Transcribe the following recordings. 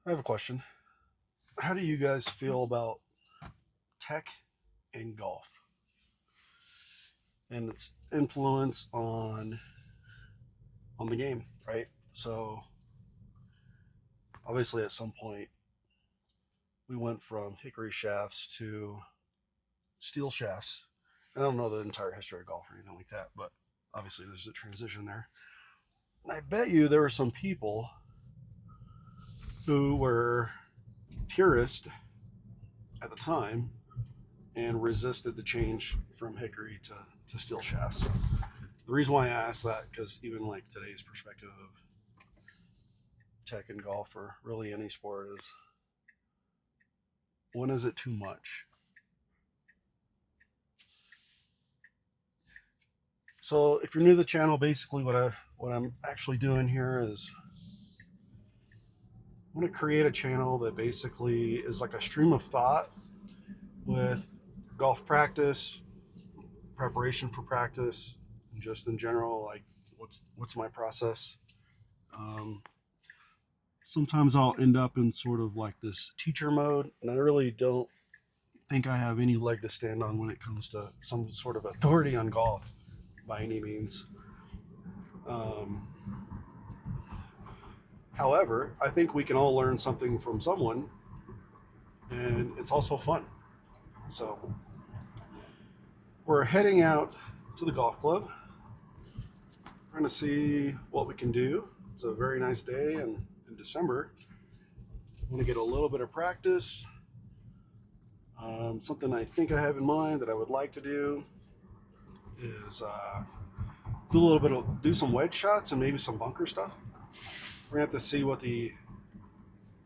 I have a question. How do you guys feel about tech and golf and its influence on the game, right? So obviously at some point we went from hickory shafts to steel shafts. I don't know the entire history of golf or anything like that, but obviously there's a transition there. And I bet you there were some people who were purists at the time and resisted the change from hickory to steel shafts. The reason why I ask that, because even like today's perspective of tech and golf, or really any sport, is when is it too much? So if you're new to the channel, basically what I'm actually doing here is I'm going to create a channel that basically is like a stream of thought with golf practice, preparation for practice, and just in general, like what's my process. Um, Sometimes I'll end up in sort of like this teacher mode, and I really don't think I have any leg to stand on when it comes to some sort of authority on golf by any means. Um, However, I think we can all learn something from someone, and it's also fun. So we're heading out to the golf club. We're going to see what we can do. It's a very nice day in December. I'm going to get a little bit of practice. Something I think I have in mind that I would like to do is do a little bit of do some wedge shots and maybe some bunker stuff. We're gonna have to see what the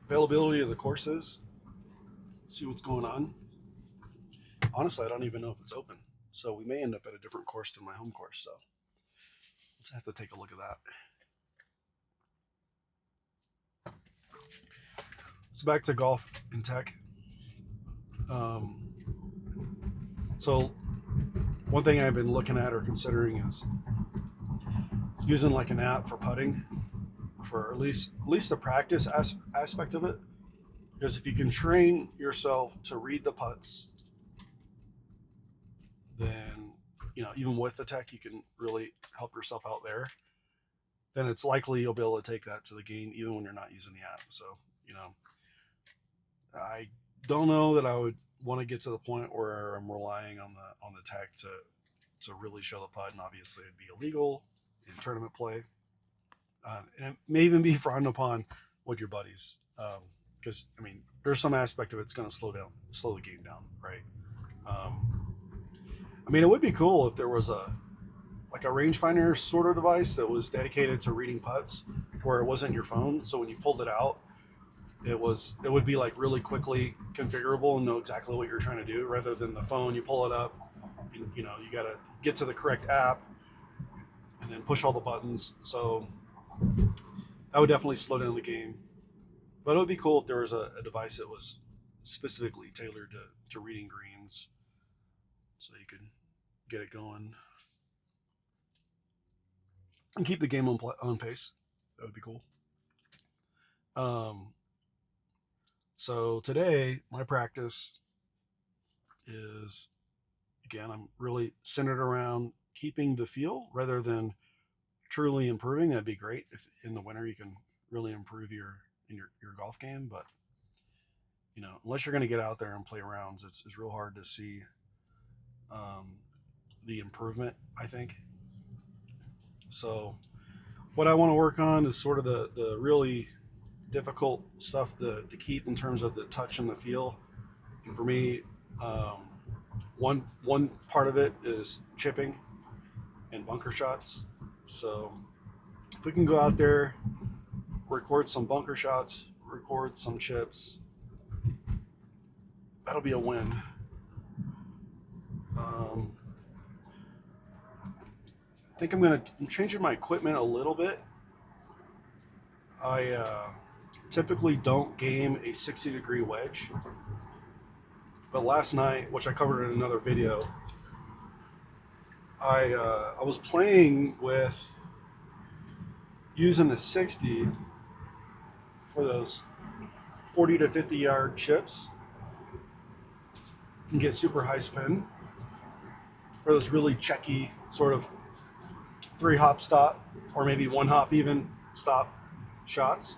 availability of the course is, see what's going on. Honestly, I don't even know if it's open, so we may end up at a different course than my home course. So let's have to take a look at that. So back to golf and tech. Um, so one thing I've been looking at or considering is using like an app for putting, for at least the practice aspect of it. Because if you can train yourself to read the putts, then even with the tech, you can really help yourself out there. Then it's likely you'll be able to take that to the game even when you're not using the app. So you know, I don't know that I would want to get to the point where I'm relying on the tech to really show the putt, and obviously it'd be illegal in tournament play, and it may even be frowned upon with your buddies. Because I mean, there's some aspect of it's going to slow the game down, right? Um, I mean, it would be cool if there was a like a rangefinder sort of device that was dedicated to reading putts, where it wasn't your phone. So when you pulled it out, it would be like really quickly configurable and know exactly what you're trying to do, rather than the phone. You pull it up, and you got to get to the correct app and then push all the buttons. So that would definitely slow down the game. But it would be cool if there was a device that was specifically tailored to reading greens, so you could get it going and keep the game on pace. That would be cool. Um, so today, my practice is, again, I'm really centered around keeping the feel rather than truly improving. That'd be great if in the winter you can really improve your golf game. But unless you're going to get out there and play rounds, it's real hard to see um, the improvement, I think. So what I want to work on is sort of the really difficult stuff to keep in terms of the touch and the feel. And for me, um, one part of it is chipping and bunker shots. So if we can go out there, record some bunker shots, record some chips, that'll be a win. Um, I think I'm changing my equipment a little bit. I typically don't game a 60-degree wedge, but last night, which I covered in another video, I was playing with using a 60 for those 40 to 50 yard chips can get super high spin, or those really checky sort of 3-hop stop, or maybe 1-hop even stop shots.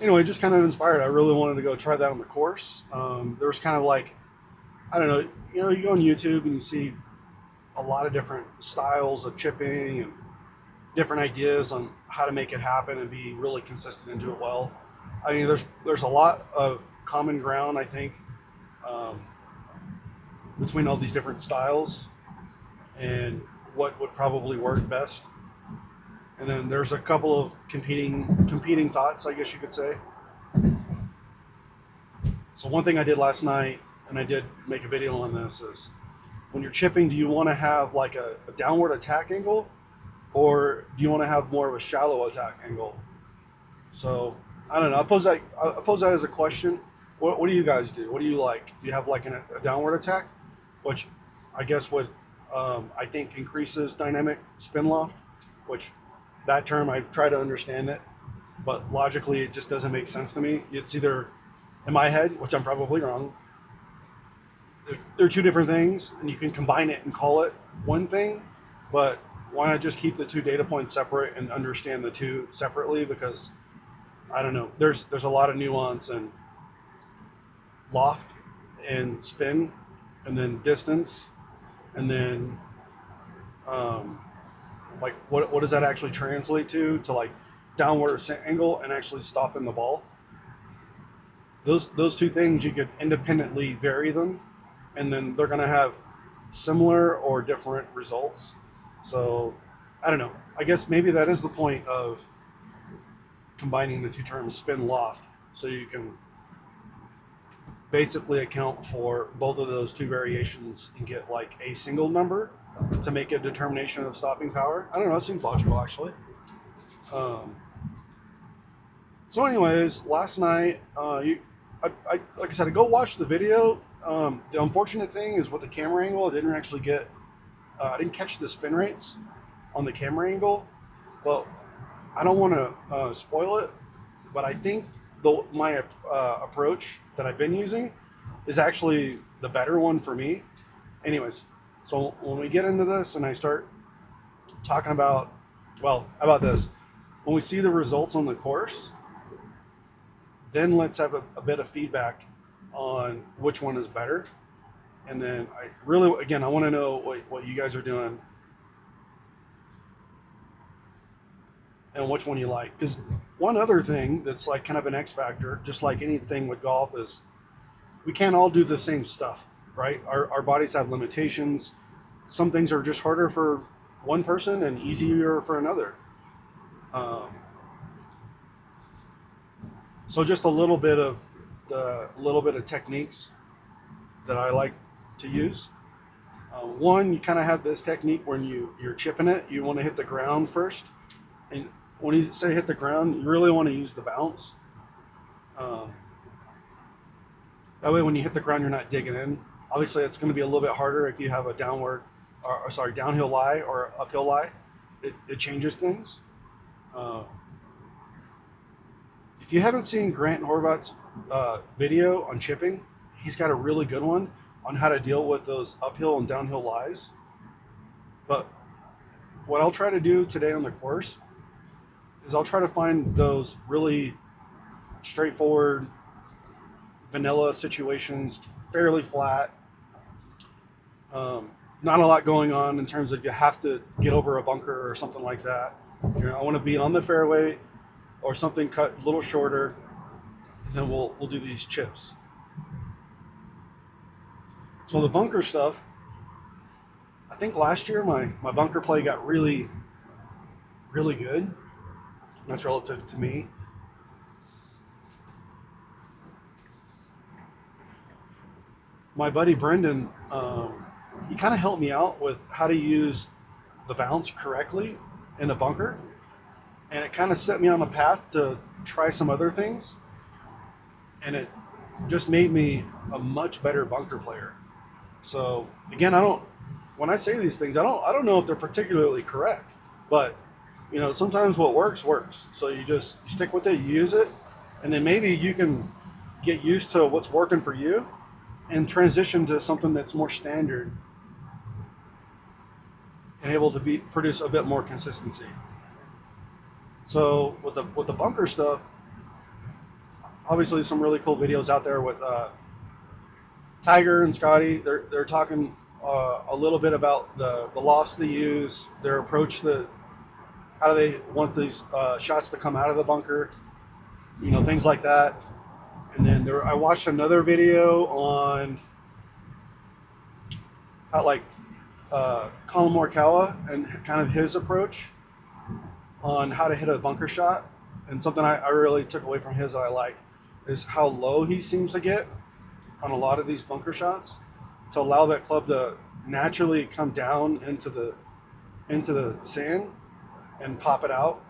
Anyway, just kind of inspired. I really wanted to go try that on the course. There was kind of like, I don't know, you go on YouTube and you see a lot of different styles of chipping and different ideas on how to make it happen and be really consistent and do it well. I mean, there's a lot of common ground, I think, between all these different styles and what would probably work best. And then there's a couple of competing thoughts, I guess you could say. So one thing I did last night, and I did make a video on this, is when you're chipping, do you want to have like a downward attack angle, or do you want to have more of a shallow attack angle? So I don't know. I pose that as a question. What do you guys do? What do you like? Do you have like a downward attack, which I guess would I think increases dynamic spin loft, which that term I've tried to understand it, but logically it just doesn't make sense to me. It's either in my head, which I'm probably wrong. They're two different things, and you can combine it and call it one thing, but why not just keep the two data points separate and understand the two separately? Because I don't know, there's a lot of nuance and loft and spin, and then distance, and then like what does that actually translate to like downward angle and actually stopping the ball. Those two things, you could independently vary them, and then they're going to have similar or different results. So I don't know, I guess maybe that is the point of combining the two terms, spin loft, so you can basically account for both of those two variations and get like a single number to make a determination of stopping power. I don't know, it seems logical actually. So anyways, last night, like I said, go watch the video. The unfortunate thing is with the camera angle, I didn't actually get, I didn't catch the spin rates on the camera angle, but I don't want to spoil it, but I think my approach that I've been using is actually the better one for me. Anyways, so when we get into this and I start talking about, well, how about this? When we see the results on the course, then let's have a bit of feedback on which one is better. And then I really, again, I want to know what you guys are doing and which one you like. Because one other thing that's like kind of an X factor, just like anything with golf, is we can't all do the same stuff, right? Our bodies have limitations. Some things are just harder for one person and easier for another. So just a little bit of techniques that I like to use. One, you kind of have this technique when you're chipping it, you want to hit the ground first. And when you say hit the ground, you really want to use the bounce. That way when you hit the ground, you're not digging in. Obviously, it's going to be a little bit harder if you have a downhill lie or uphill lie. It changes things. If you haven't seen Grant Horvat's video on chipping, he's got a really good one on how to deal with those uphill and downhill lies. But what I'll try to do today on the course is I'll try to find those really straightforward, vanilla situations, fairly flat. Not a lot going on in terms of you have to get over a bunker or something like that. I want to be on the fairway or something cut a little shorter, and then we'll do these chips. So the bunker stuff, I think last year my bunker play got really, really good. That's relative to me. My buddy Brendan, he kind of helped me out with how to use the bounce correctly in the bunker. And it kind of set me on a path to try some other things. And it just made me a much better bunker player. So again, when I say these things, I don't know if they're particularly correct, but sometimes what works. So you stick with it, you use it, And then maybe you can get used to what's working for you and transition to something that's more standard and able to produce a bit more consistency. So with the bunker stuff, obviously some really cool videos out there with Tiger and Scotty. They're talking a little bit about the lofts they use, their approach, how do they want these shots to come out of the bunker, things like that. And then I watched another video on how Colin Morikawa and kind of his approach on how to hit a bunker shot. And something I really took away from his that I like is how low he seems to get on a lot of these bunker shots to allow that club to naturally come down into the sand and pop it out,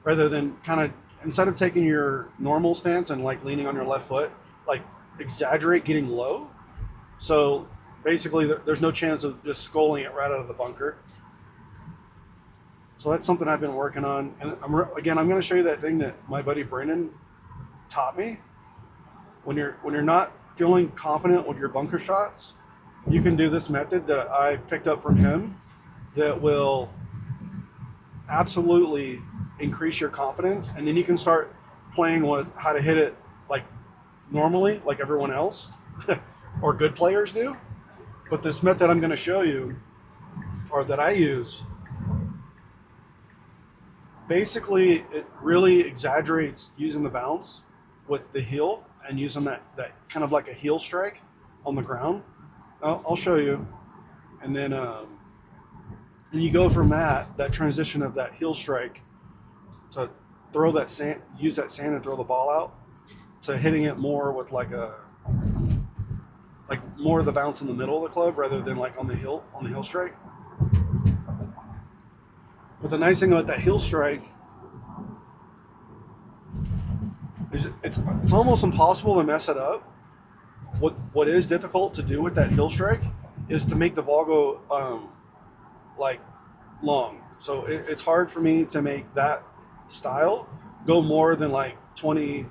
rather than kind of, instead of taking your normal stance and like leaning on your left foot, like exaggerate getting low. So basically there's no chance of just sculling it right out of the bunker. So that's something I've been working on. And I'm going to show you that thing that my buddy Brendan taught me. When you're not feeling confident with your bunker shots, you can do this method that I picked up from him that will absolutely increase your confidence. And then you can start playing with how to hit it like normally, like everyone else or good players do. But this method I'm going to show you, or that I use, basically it really exaggerates using the bounce with the heel and using that kind of like a heel strike on the ground. I'll show you. And then you go from that transition of that heel strike to throw that sand, use that sand and throw the ball out, to hitting it more with like more of the bounce in the middle of the club rather than like on the heel strike. But the nice thing about that heel strike is it's almost impossible to mess it up. What is difficult to do with that heel strike is to make the ball go like long. So it's hard for me to make that style go more than like 20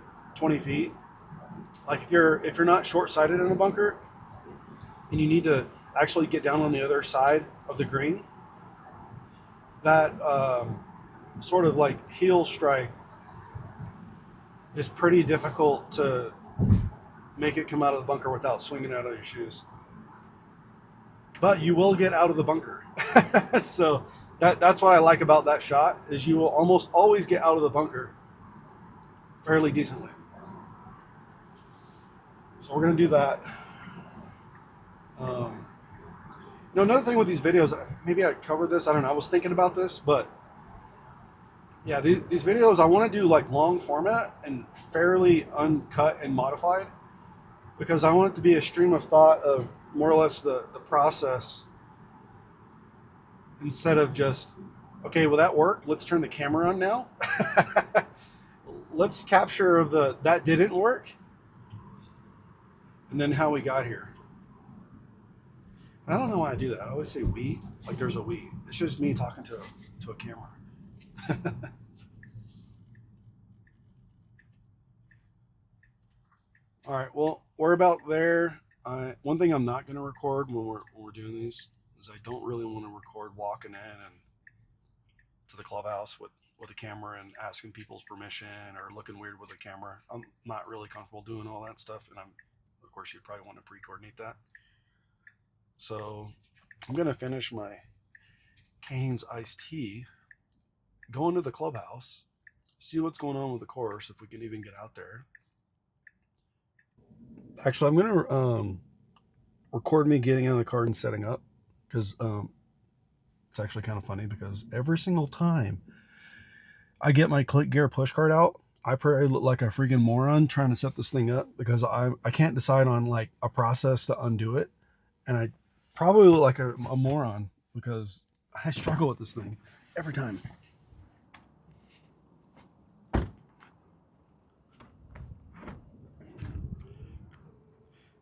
feet. Like if you're not short-sighted in a bunker and you need to actually get down on the other side of the green, that sort of like heel strike is pretty difficult to make it come out of the bunker without swinging out of your shoes. But you will get out of the bunker. So that's what I like about that shot, is you will almost always get out of the bunker fairly decently. So we're going to do that. Another thing with these videos, maybe I covered this, I don't know, I was thinking about this, but yeah, these videos, I want to do like long format and fairly uncut and modified, because I want it to be a stream of thought of more or less the process, instead of just, okay, well that worked, let's turn the camera on now. Let's capture that didn't work, and then how we got here. And I don't know why I do that. I always say we, like there's a we. It's just me talking to a camera. All right, well, we're about there. One thing I'm not going to record when we're doing these is I don't really want to record walking in and to the clubhouse with a camera and asking people's permission or looking weird with a camera. I'm not really comfortable doing all that stuff, and of course you'd probably want to pre-coordinate that. So I'm going to finish my Cane's iced tea, go into the clubhouse, see what's going on with the course, if we can even get out there. Actually, I'm going to record me getting out of the car and setting up, because it's actually kind of funny, because every single time I get my click gear push cart out, I probably look like a freaking moron trying to set this thing up, because I can't decide on like a process to undo it. And I probably look like a moron because I struggle with this thing every time.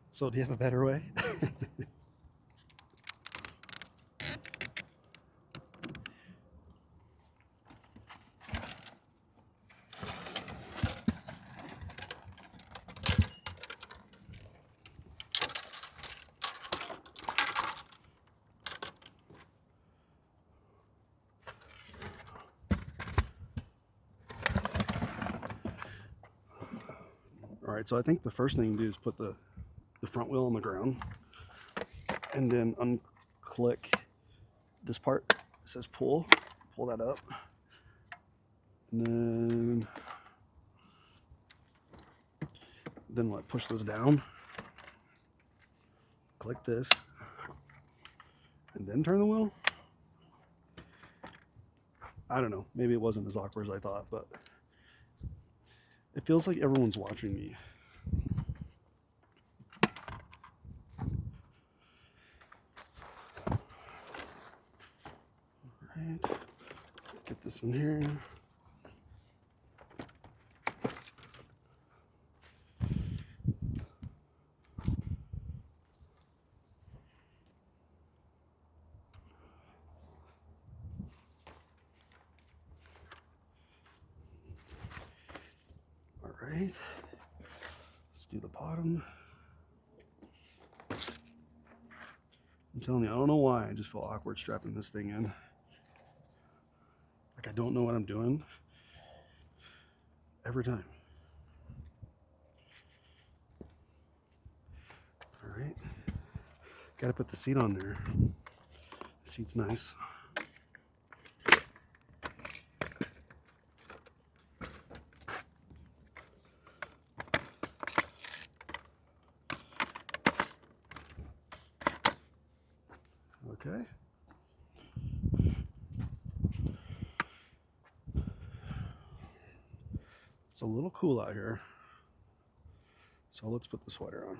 So do you have a better way? right, so I think the first thing to do is put the front wheel on the ground and then unclick this part that says pull that up, and then what, push this down, click this, and then turn the wheel. I don't know, maybe it wasn't as awkward as I thought, but it feels like everyone's watching me. Alright, let's get this in here. Alright, let's do the bottom. I'm telling you, I don't know why, I just feel awkward strapping this thing in. Like I don't know what I'm doing every time. Alright, gotta put the seat on there. The seat's nice. Okay. It's a little cool out here, so let's put the sweater on.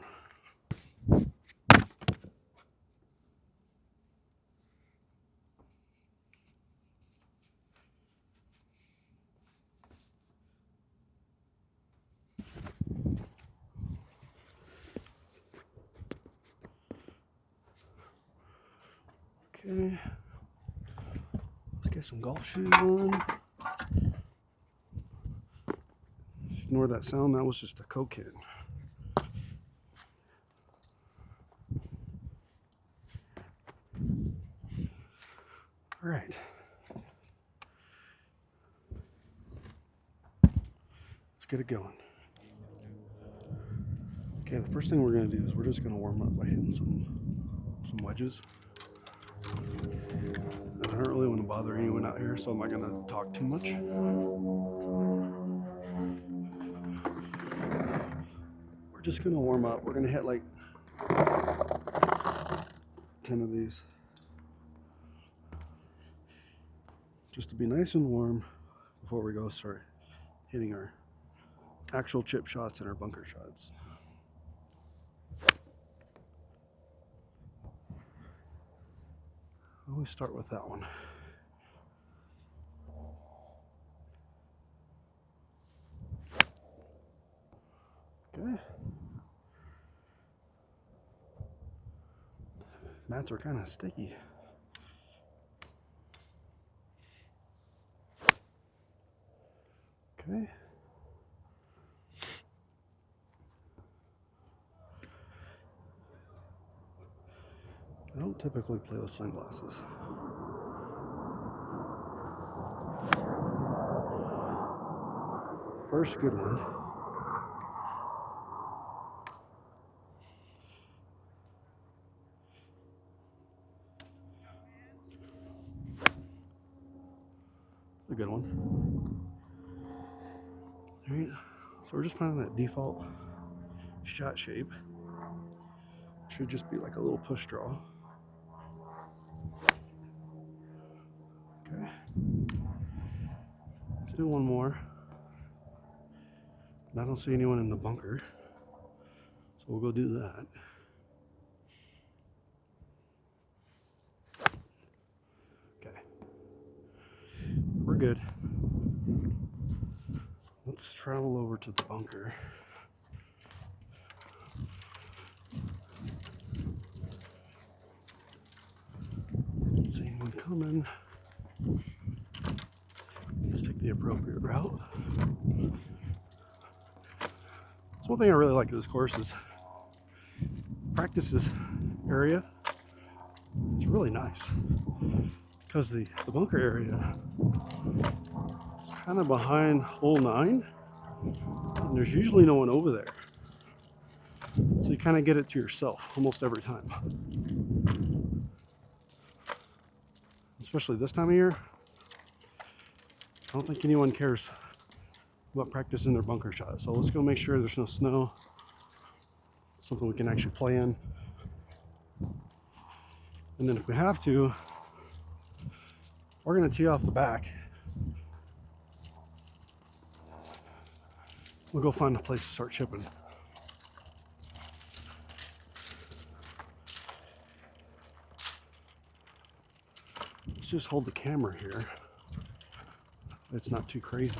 Okay, let's get some golf shoes on. Ignore that sound, that was just a Coke can. All right. Let's get it going. Okay, the first thing we're going to do is we're just going to warm up by hitting some wedges. And I don't really want to bother anyone out here, so I'm not going to talk too much. We're just going to warm up. We're going to hit like 10 of these. Just to be nice and warm before we go start hitting our actual chip shots and our bunker shots. I always start with that one. Okay. Mats are kind of sticky. Okay. I don't typically play with sunglasses. First good one. A good one. All right, so we're just finding that default shot shape. Should just be like a little push draw. Okay. Let's do one more. And I don't see anyone in the bunker, so we'll go do that. Okay. We're good. Let's travel over to the bunker. Don't see anyone coming. Let's take the appropriate route. So one thing I really like of this course is practice area. It's really nice because the bunker area is kind of behind hole 9, and there's usually no one over there. So you kind of get it to yourself almost every time. Especially this time of year. I don't think anyone cares about practicing their bunker shot. So let's go make sure there's no snow. Something we can actually play in. And then if we have to, we're going to tee off the back. We'll go find a place to start chipping. Let's just hold the camera here. It's not too crazy.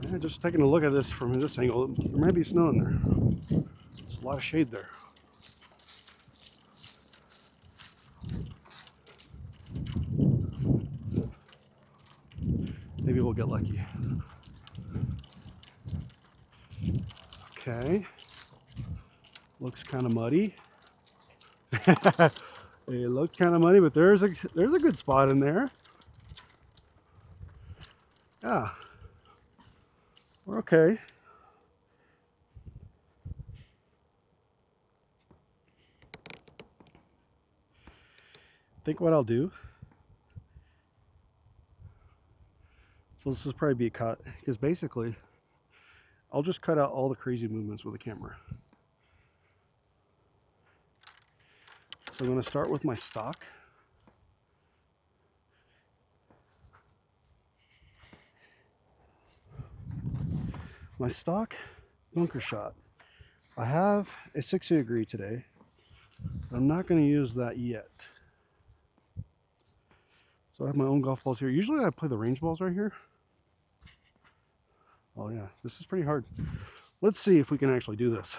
Yeah, just taking a look at this from this angle, there might be snow in there. There's a lot of shade there. Maybe we'll get lucky. Okay. Looks kind of muddy. It looks kind of muddy, but there's a good spot in there. Yeah. We're okay. I think what I'll do, so this will probably be a cut, because basically I'll just cut out all the crazy movements with the camera. So I'm going to start with my stock. My stock bunker shot. I have a 60 degree today. I'm not going to use that yet. So I have my own golf balls here. Usually I play the range balls right here. Oh yeah, this is pretty hard. Let's see if we can actually do this.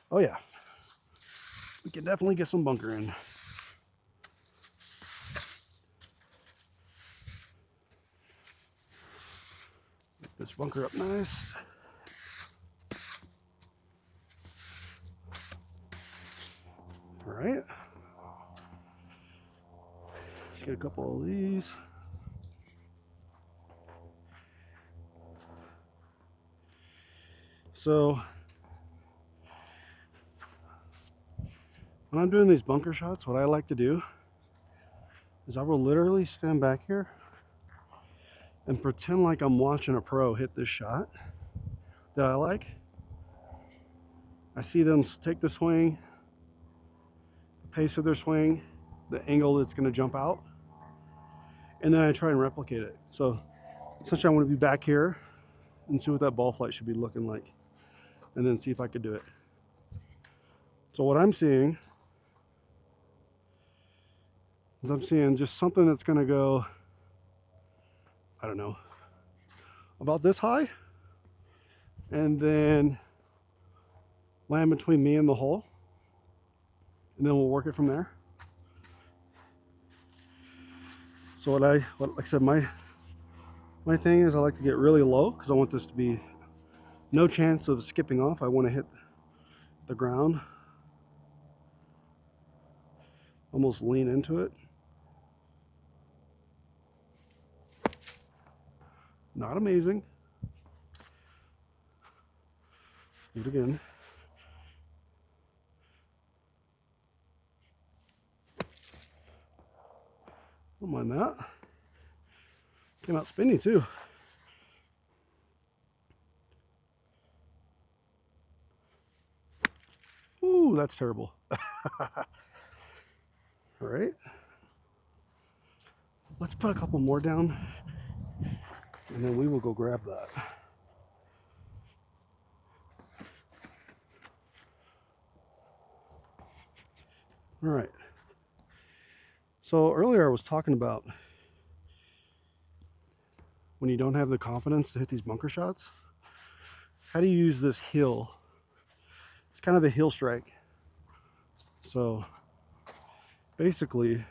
Oh yeah, we can definitely get some bunker in. Get this bunker up nice. All right. Let's get a couple of these. So when I'm doing these bunker shots, what I like to do is I will literally stand back here and pretend like I'm watching a pro hit this shot that I like. I see them take the swing, the pace of their swing, the angle that's going to jump out, and then I try and replicate it. So essentially I want to be back here and see what that ball flight should be looking like, and then see if I could do it. So what I'm seeing is I'm seeing just something that's going to go, I don't know, about this high, and then land between me and the hole, and then we'll work it from there. So like I said, my thing is I like to get really low because I want this to be no chance of skipping off. I want to hit the ground, almost lean into it. Not amazing. Let's do it again. Don't mind that. Came out spinny too. Ooh, that's terrible. All right. Let's put a couple more down, and then we will go grab that. All right. So earlier I was talking about when you don't have the confidence to hit these bunker shots, how do you use this hill? It's kind of a hill strike. So basically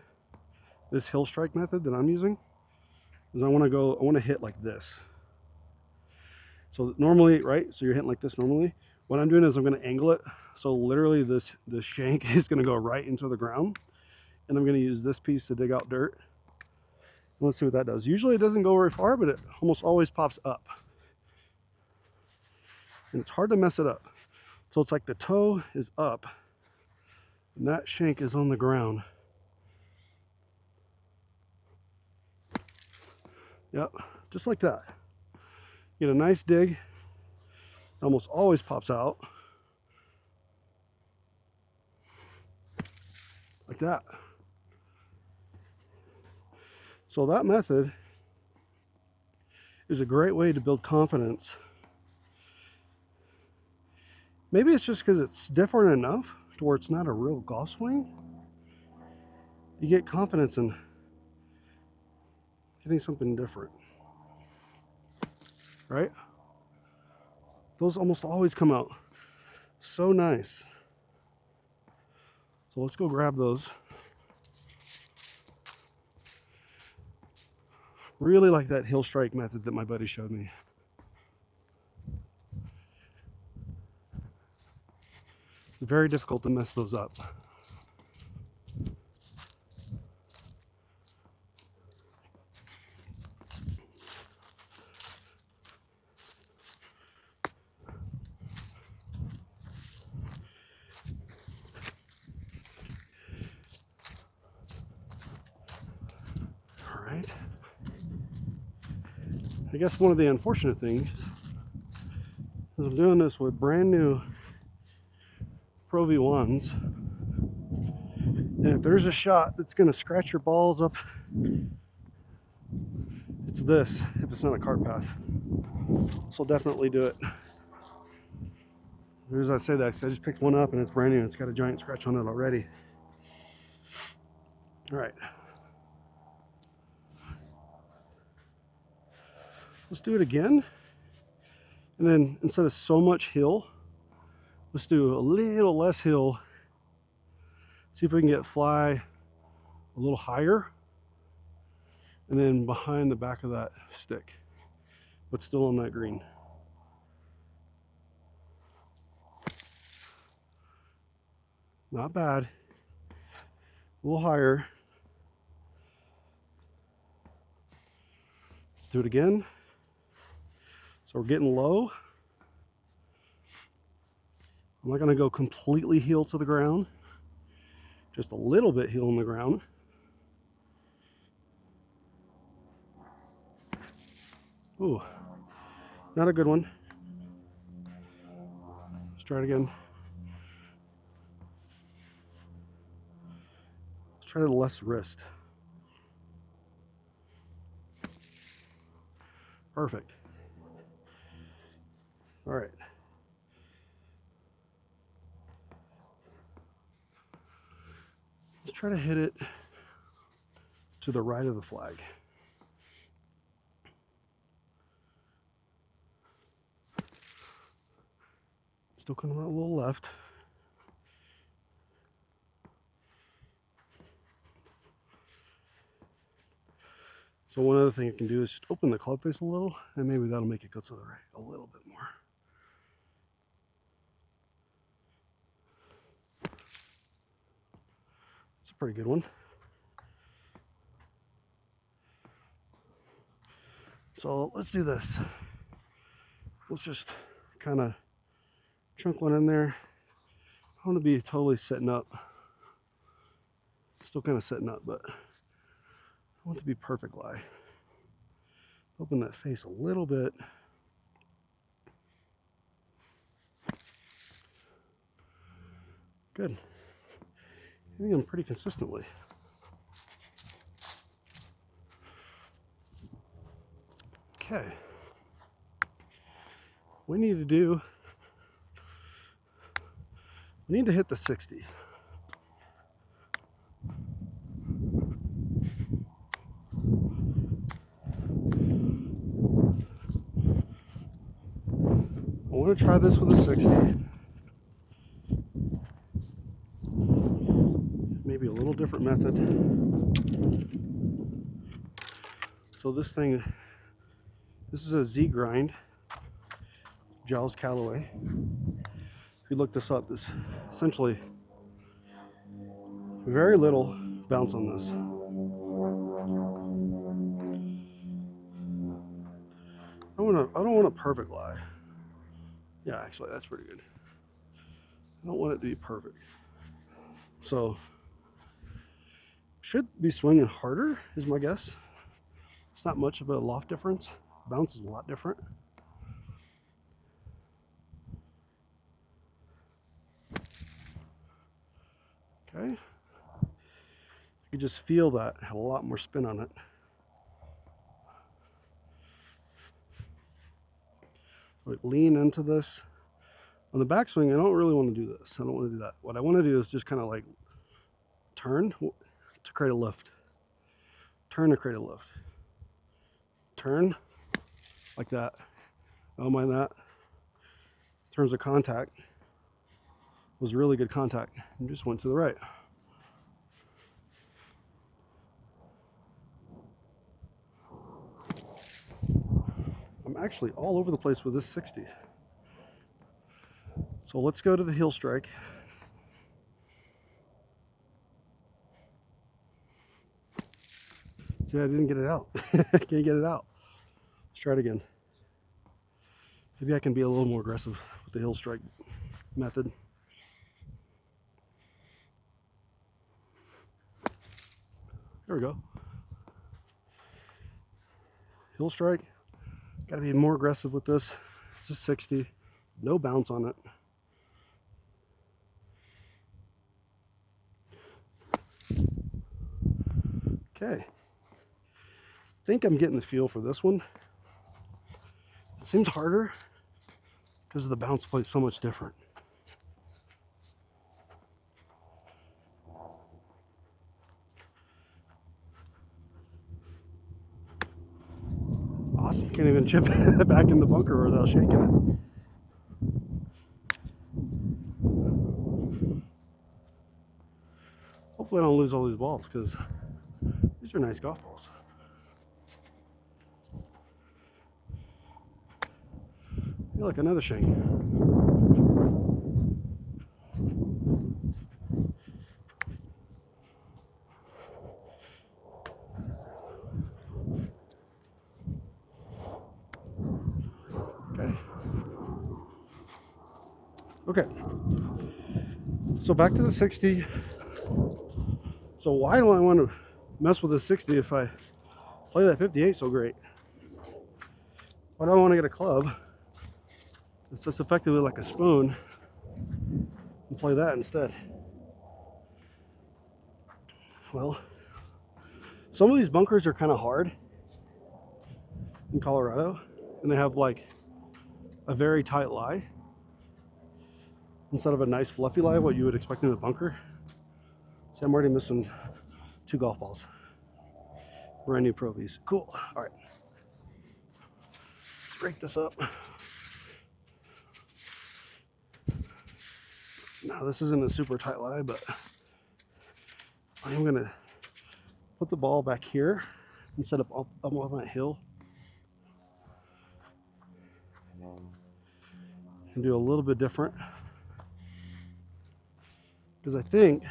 this hill strike method that I'm using is I want to hit like this. So normally, right? So you're hitting like this normally. What I'm doing is I'm going to angle it. So literally this shank is going to go right into the ground. And I'm going to use this piece to dig out dirt. Let's see what that does. Usually it doesn't go very far, but it almost always pops up. And it's hard to mess it up. So it's like the toe is up and that shank is on the ground. Yep, just like that. Get a nice dig. It almost always pops out. Like that. So that method is a great way to build confidence. Maybe it's just because it's different enough to where it's not a real golf swing. You get confidence in getting something different, right? Those almost always come out so nice. So let's go grab those. Really like that heel strike method that my buddy showed me. It's very difficult to mess those up. All right. I guess one of the unfortunate things is I'm doing this with brand new Pro V1s, and if there's a shot that's going to scratch your balls up, it's this, if it's not a cart path. This will definitely do it. The reason I say that is I just picked one up and it's brand new and it's got a giant scratch on it already. All right. Let's do it again. And then instead of so much hill, let's do a little less hill. See if we can get fly a little higher. And then behind the back of that stick, but still on that green. Not bad. A little higher. Let's do it again. So we're getting low. I'm not going to go completely heel to the ground. Just a little bit heel in the ground. Ooh, not a good one. Let's try it again. Let's try the less wrist. Perfect. All right. Let's try to hit it to the right of the flag. Still coming out a little left. So one other thing I can do is just open the club face a little, and maybe that'll make it go to the right a little bit more. It's a pretty good one. So let's do this. Let's just kind of chunk one in there. I want to be totally setting up. Still kind of setting up, but I want it to be perfect lie. Open that face a little bit. Good. Hitting them pretty consistently. Okay. We need to hit the 60. I want to try this with a 60. Maybe a little different method. So this is a Z grind, Giles Callaway. If you look this up, there's essentially very little bounce on this. don't want a perfect lie. Yeah, actually, that's pretty good. I don't want it to be perfect. So, should be swinging harder, is my guess. It's not much of a loft difference. Bounce is a lot different. Okay. You can just feel that. Had a lot more spin on it. Like lean into this. On the backswing, I don't really want to do this. I don't want to do that. What I want to do is just kind of like turn to create a lift. Turn to create a lift. Turn like that. I don't mind that. In terms of contact, was really good contact. And just went to the right. I'm actually all over the place with this 60. So let's go to the heel strike. See, I didn't get it out. I can't get it out. Let's try it again. Maybe I can be a little more aggressive with the heel strike method. There we go. Heel strike. Got to be more aggressive with this. It's a 60. No bounce on it. Okay. I think I'm getting the feel for this one. It seems harder because the bounce play is so much different. Awesome. Can't even chip it back in the bunker without shaking it. Hopefully I don't lose all these balls because these are nice golf balls. Hey, look, another shank. Okay. Okay. So back to the 60. So why do I want to mess with the 60 if I play that 58 so great? Why do I want to get a club that's just effectively like a spoon and play that instead? Well, some of these bunkers are kind of hard in Colorado, and they have like a very tight lie instead of a nice fluffy lie, what you would expect in a bunker. See, I'm already missing 2 golf balls. Brand new Pro Vs. Cool. All right. Let's break this up. Now, this isn't a super tight lie, but I'm going to put the ball back here instead of up on that hill and do a little bit different. Because I think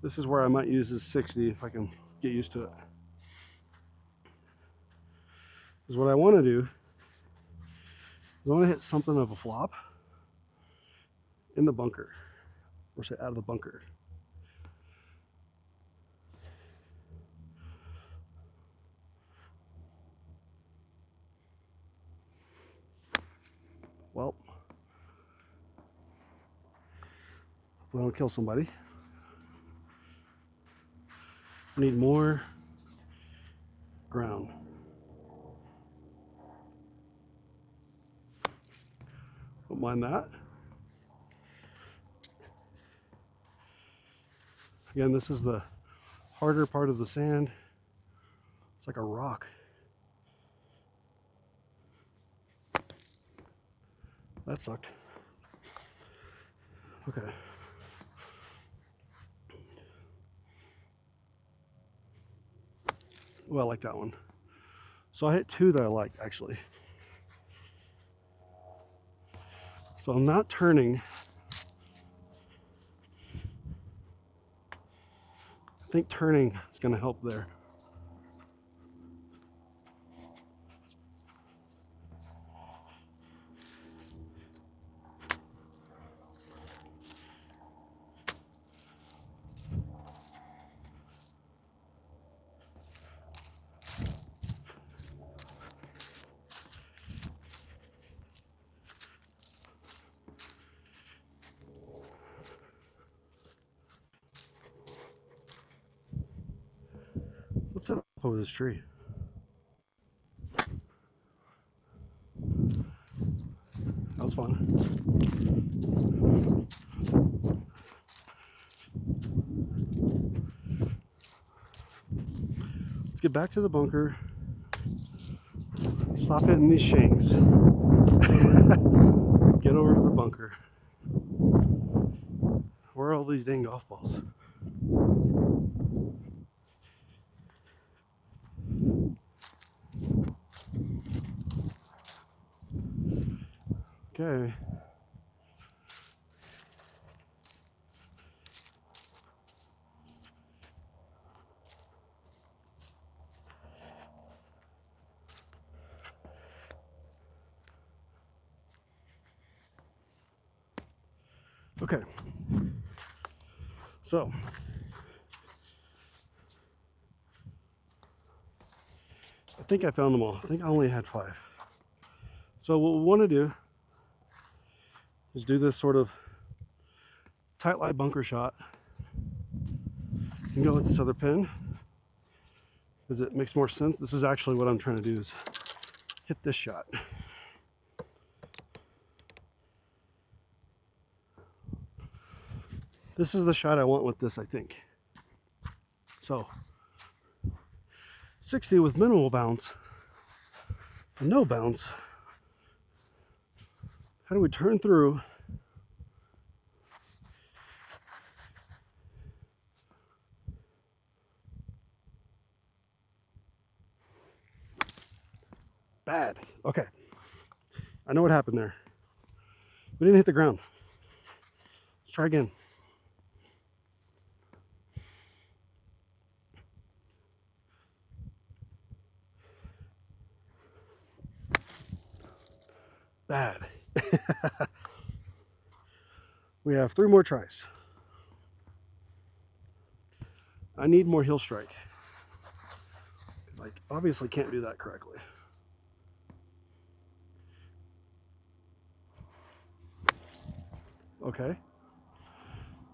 this is where I might use this 60 if I can get used to it. Because what I want to do is I want to hit something of a flop in the bunker, or say out of the bunker. Well, we don't kill somebody. We need more ground. Don't mind that. Again, this is the harder part of the sand. It's like a rock. That sucked. Okay. Oh, I like that one. So I hit 2 that I like, actually. So I'm not turning. I think turning is going to help there. over this tree. That was fun. Let's get back to the bunker. Stop hitting these shanks. Get over to the bunker. Where are all these dang golf balls? Okay. Okay. So, I think I found them all. I think I only had 5. So what we want to do is do this sort of tight lie bunker shot and go with this other pin because it makes more sense. This is actually what I'm trying to do, is hit this shot. This is the shot I want with this, I think. So 60 with minimal bounce and no bounce. How do we turn through? Bad. Okay. I know what happened there. We didn't hit the ground. Let's try again. Bad. We have 3 more tries. I need more heel strike because I obviously can't do that correctly. Okay.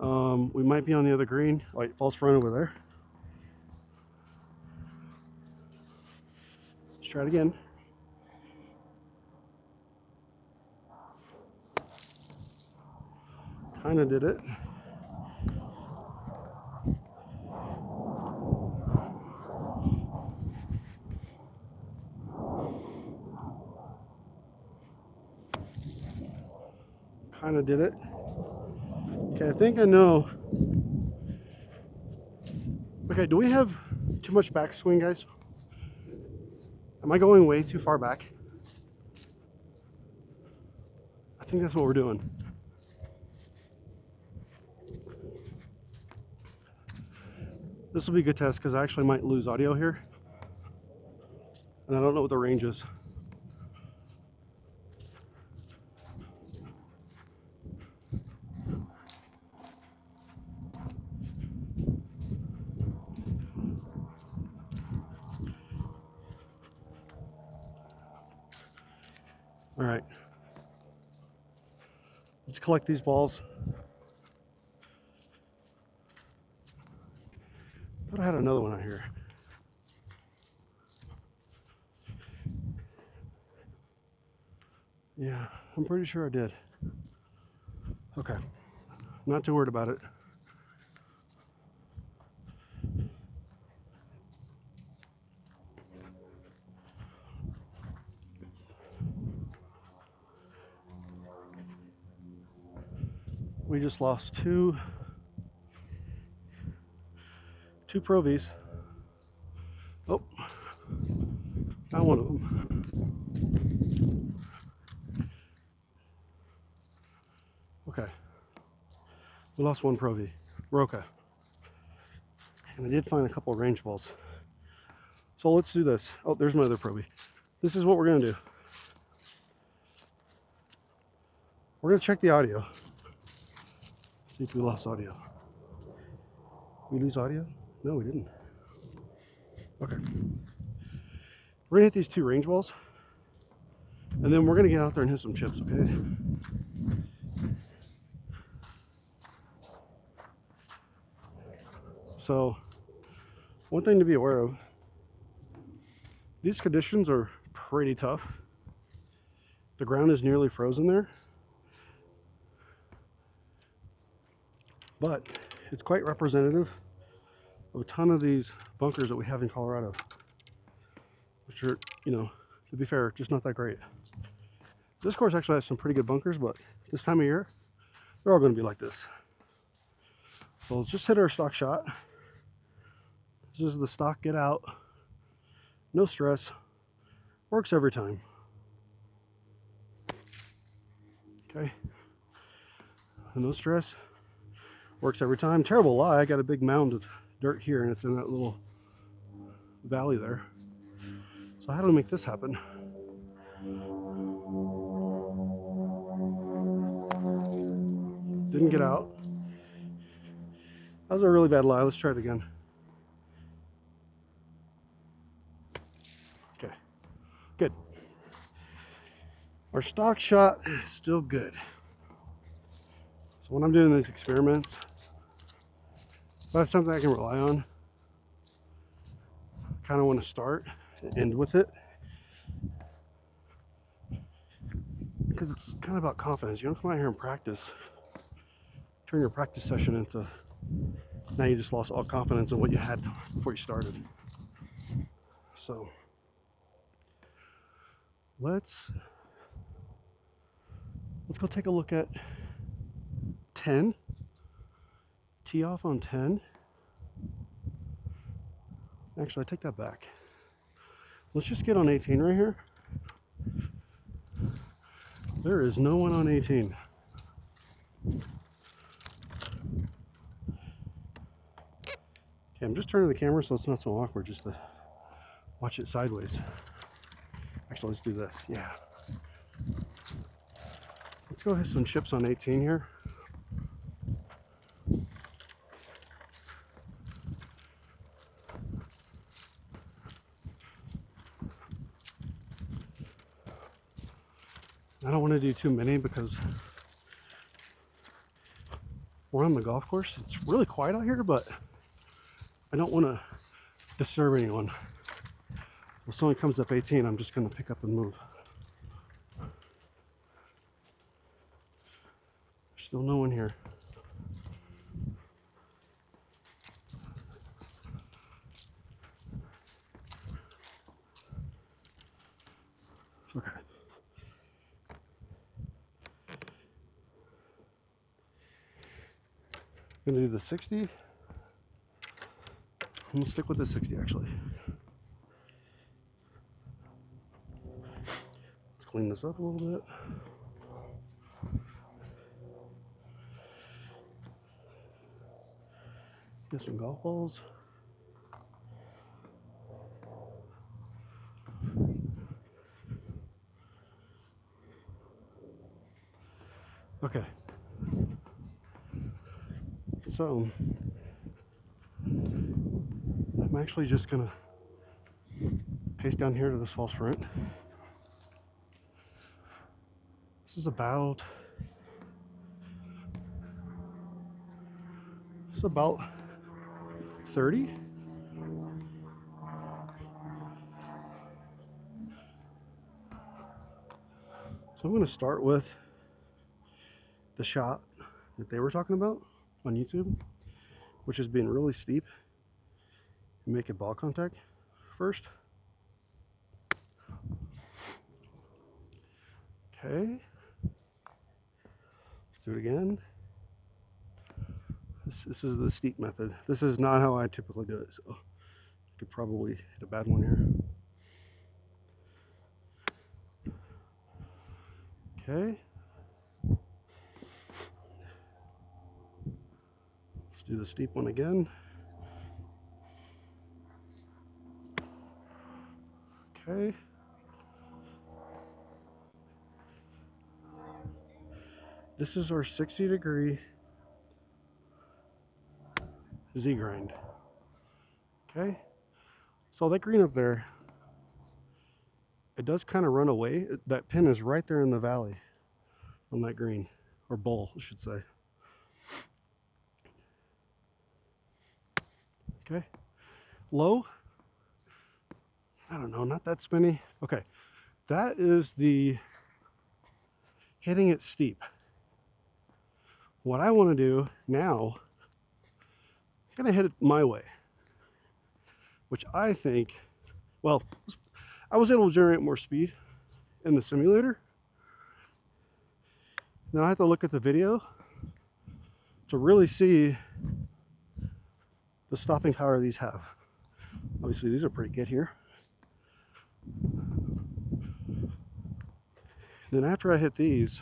We might be on the other green. Like, false front over there. Let's try it again. Kind of did it. Kind of did it. Okay, I think I know. Okay, do we have too much backswing, guys? Am I going way too far back? I think that's what we're doing. This will be a good test because I actually might lose audio here. And I don't know what the range is. All right. Let's collect these balls. I thought I had another one out here. Yeah, I'm pretty sure I did. Okay. Not too worried about it. We just lost two Pro Vs. Oh, found one of them. Okay. We lost one Pro V. We're okay. And I did find a couple of range balls. So let's do this. Oh, there's my other Pro V. This is what we're going to do. We're going to check the audio. See if we lost audio. We lose audio? No, we didn't. Okay. We're going to hit these 2 range balls. And then we're going to get out there and hit some chips, okay? So, one thing to be aware of These conditions are pretty tough. The ground is nearly frozen there, but it's quite representative of a ton of these bunkers that we have in Colorado, which are, you know, to be fair, just not that great. This course actually has some pretty good bunkers, but this time of year, they're all going to be like this. So let's just hit our stock shot. This is the stock get out. No stress. Works every time. Okay. No stress. Works every time. Terrible lie. I got a big mound of dirt here, and it's in that little valley there. So how do we make this happen? Didn't get out. That was a really bad lie. Let's try it again. Okay. Good. Our stock shot is still good. So when I'm doing these experiments, if I have something I can rely on, I kind of want to start and end with it. Because it's kind of about confidence. You don't come out here and practice, turn your practice session into, now you just lost all confidence in what you had before you started. So let's go take a look at 10. Tee off on 10. Actually, I take that back. Let's just get on 18 right here. There is no one on 18. Okay, I'm just turning the camera so it's not so awkward, just to watch it sideways. Actually, let's do this. Yeah. Let's go hit some chips on 18 here. I don't want to do too many because we're on the golf course. It's really quiet out here, but I don't want to disturb anyone. If someone comes up 18, I'm just going to pick up and move. There's still no one here. Okay. I'm going to do the 60. I'm going to stick with the 60 actually. Let's clean this up a little bit. Get some golf balls. Okay. So I'm actually just gonna pace down here to this false front. This is about 30. So I'm going to start with the shot that they were talking about on YouTube, which is being really steep and making ball contact first. Okay. Let's do it again. This is the steep method. This is not how I typically do it, so I could probably hit a bad one here. Okay. Let's do the steep one again. Okay. This is our 60-degree Z grind. Okay. So that green up there, it does kind of run away. That pin is right there in the valley on that green, or bowl, I should say. Okay. Low. I don't know, not that spinny. Okay, that is the hitting it steep. What I want to do now, I'm going to hit it my way, which I think, well, I was able to generate more speed in the simulator. Now I have to look at the video to really see the stopping power these have. Obviously, these are pretty good here. Then after I hit these,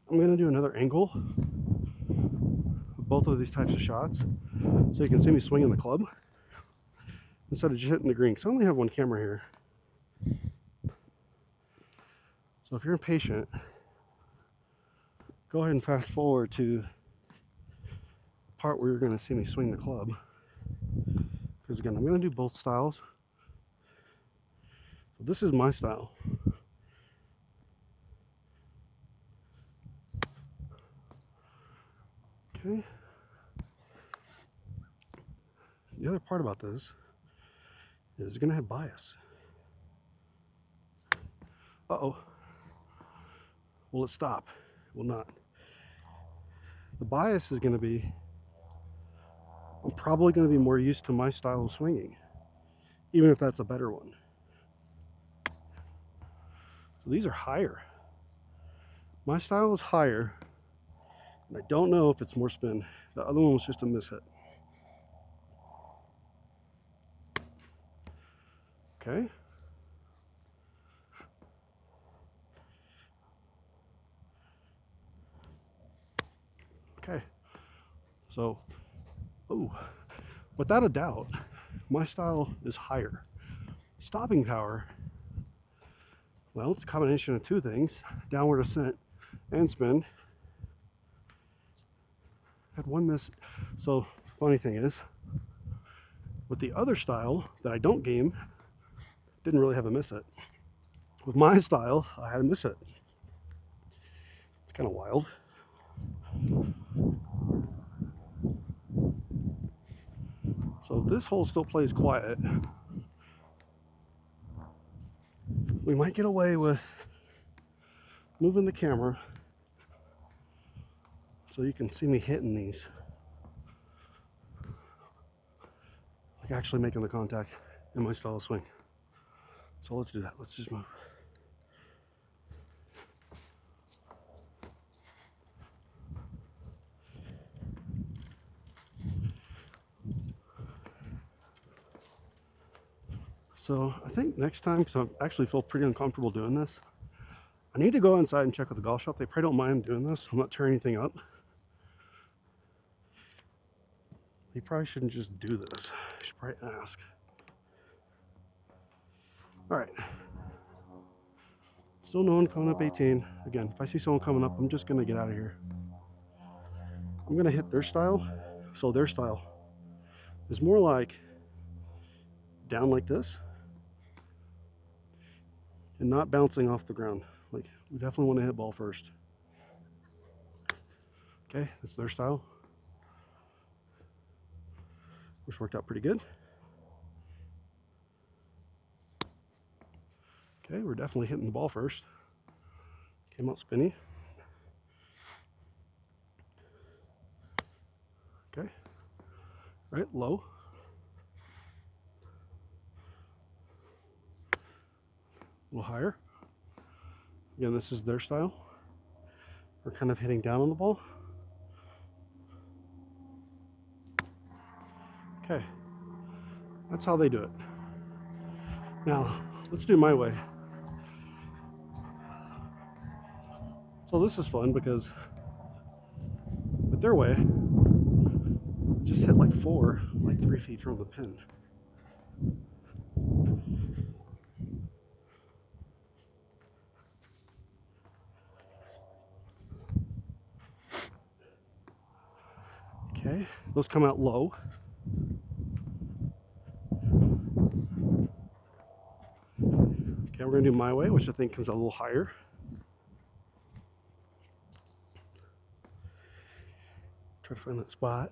I'm going to do another angle of both of these types of shots so you can see me swinging the club instead of just hitting the green. Because I only have one camera here. So if you're impatient, go ahead and fast forward to the part where you're going to see me swing the club. Because again, I'm going to do both styles. So this is my style. Okay. The other part about this is it's going to have bias. Uh-oh. Will it stop? It will not. The bias is going to be, I'm probably going to be more used to my style of swinging, even if that's a better one. So these are higher. My style is higher, and I don't know if it's more spin. The other one was just a mishit. Okay. Okay. So, without a doubt, my style is higher. Stopping power, well, it's a combination of two things: downward ascent and spin. Had one miss. So, funny thing is, with the other style that I don't game, didn't really have a miss hit. With my style, I had a miss hit. It's kind of wild. So this hole still plays quiet. We might get away with moving the camera so you can see me hitting these. Like actually making the contact in my style of swing. So let's do that. Let's just move. So I think next time, because I actually feel pretty uncomfortable doing this, I need to go inside and check with the golf shop. They probably don't mind doing this. I'm not tearing anything up. You probably shouldn't just do this. You should probably ask. All right. Still no one coming up 18. Again, if I see someone coming up, I'm just going to get out of here. I'm going to hit their style. So their style is more like down like this and not bouncing off the ground. Like, we definitely want to hit ball first. Okay, that's their style, which worked out pretty good. Okay, we're definitely hitting the ball first. Came out spinny. Okay, right, low. A little higher. Again, this is their style. We're kind of hitting down on the ball. Okay, that's how they do it. Now, let's do my way. So this is fun because with their way, I just hit like 3 feet from the pin. Okay, those come out low. Okay, we're gonna do my way, which I think comes out a little higher. Try to find that spot.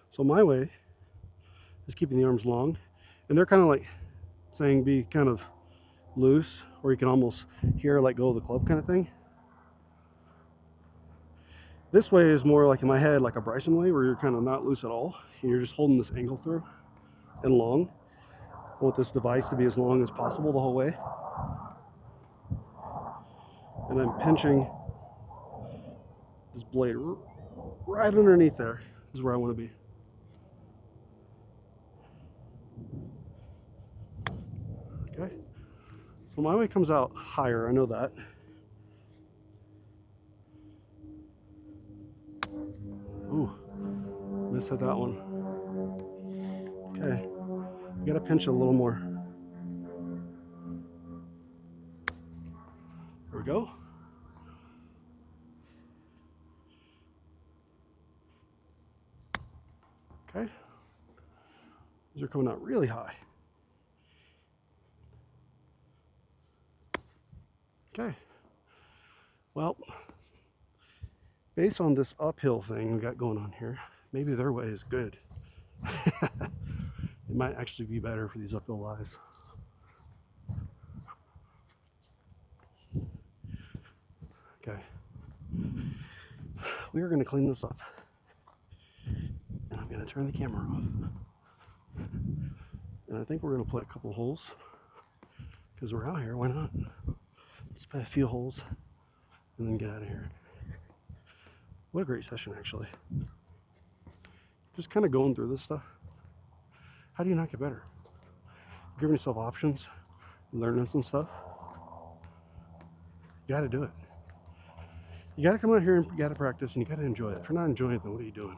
So my way is keeping the arms long. And they're kind of like saying be kind of loose, or you can almost hear let go of the club kind of thing. This way is more like in my head, like a Bryson way, where you're kind of not loose at all. And you're just holding this angle through and long. I want this device to be as long as possible the whole way. And I'm pinching this blade right underneath there is where I want to be. Okay. So my way comes out higher, I know that. Ooh, missed at that one. Okay, you gotta pinch it a little more. There we go. Okay, these are coming out really high. Okay, well, based on this uphill thing we got going on here, maybe their way is good. It might actually be better for these uphill lies. Okay, we are going to clean this up, and I'm going to turn the camera off, and I think we're going to play a couple holes because we're out here. Why not? Let's play a few holes and then get out of here. What a great session, actually. Just kind of going through this stuff. How do you not get better? Giving yourself options, learning some stuff. You got to do it. You got to come out here and you got to practice, and you got to enjoy it. If you're not enjoying it, then what are you doing?